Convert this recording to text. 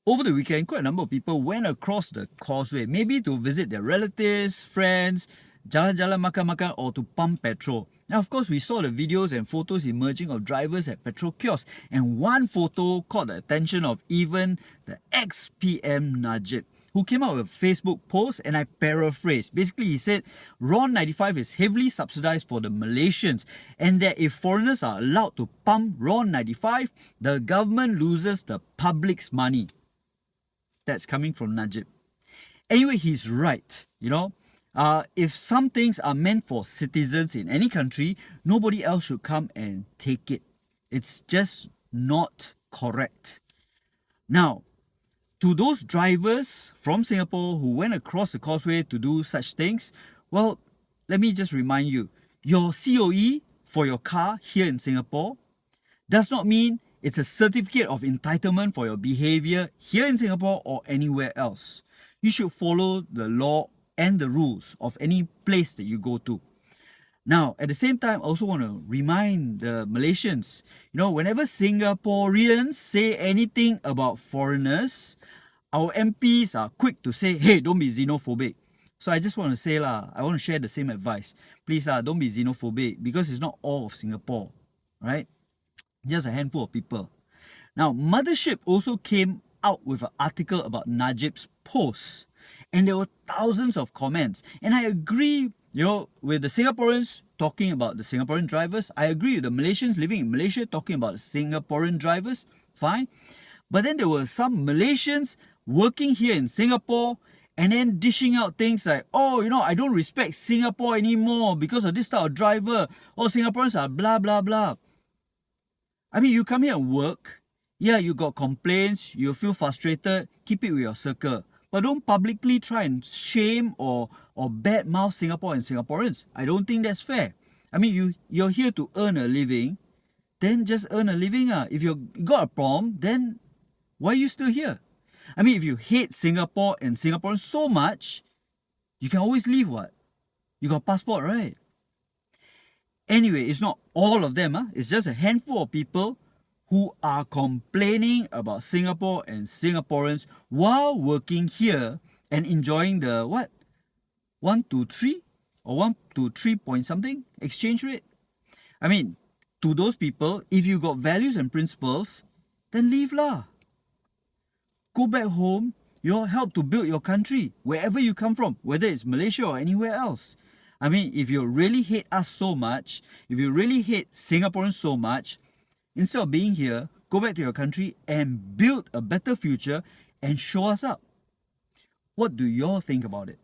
over the weekend, quite a number of people went across the causeway, maybe to visit their relatives, friends, jalan-jalan makan-makan, or to pump petrol. Now, of course, we saw the videos and photos emerging of drivers at petrol kiosks, and one photo caught the attention of even the ex-PM Najib, who came out with a Facebook post, and I paraphrase. Basically, he said, RON 95 is heavily subsidized for the Malaysians, and that if foreigners are allowed to pump RON 95, the government loses the public's money. That's coming from Najib. Anyway, he's right, if some things are meant for citizens in any country, nobody else should come and take it. It's just not correct. Now, to those drivers from Singapore who went across the causeway to do such things, well, let me just remind you, your COE for your car here in Singapore does not mean it's a certificate of entitlement for your behavior here in Singapore or anywhere else. You should follow the law and the rules of any place that you go to. Now, at the same time, I also want to remind the Malaysians, whenever Singaporeans say anything about foreigners, our MPs are quick to say, hey, don't be xenophobic. So I just want to say, I want to share the same advice. Please, don't be xenophobic, because it's not all of Singapore, right? Just a handful of people. Now, Mothership also came out with an article about Najib's post, and there were thousands of comments. And I agree, with the Singaporeans talking about the Singaporean drivers. I agree with the Malaysians living in Malaysia talking about the Singaporean drivers. Fine. But then there were some Malaysians working here in Singapore and then dishing out things like, I don't respect Singapore anymore because of this type of driver. Singaporeans are blah, blah, blah. I mean, you come here and work. Yeah, you got complaints. You feel frustrated. Keep it with your circle. But don't publicly try and shame or badmouth Singapore and Singaporeans. I don't think that's fair. I mean, you're here to earn a living. Then just earn a living. If you got a problem, then why are you still here? I mean, if you hate Singapore and Singaporeans so much, you can always leave, what? You got a passport, right? Anyway, it's not all of them. It's just a handful of people who are complaining about Singapore and Singaporeans while working here and enjoying the, 1 to 3 or 1 to 3 point something exchange rate? I mean, to those people, if you got values and principles, then leave lah. Go back home, help to build your country, wherever you come from, whether it's Malaysia or anywhere else. I mean, if you really hate us so much, if you really hate Singaporeans so much, instead of being here, go back to your country and build a better future and show us up. What do y'all think about it?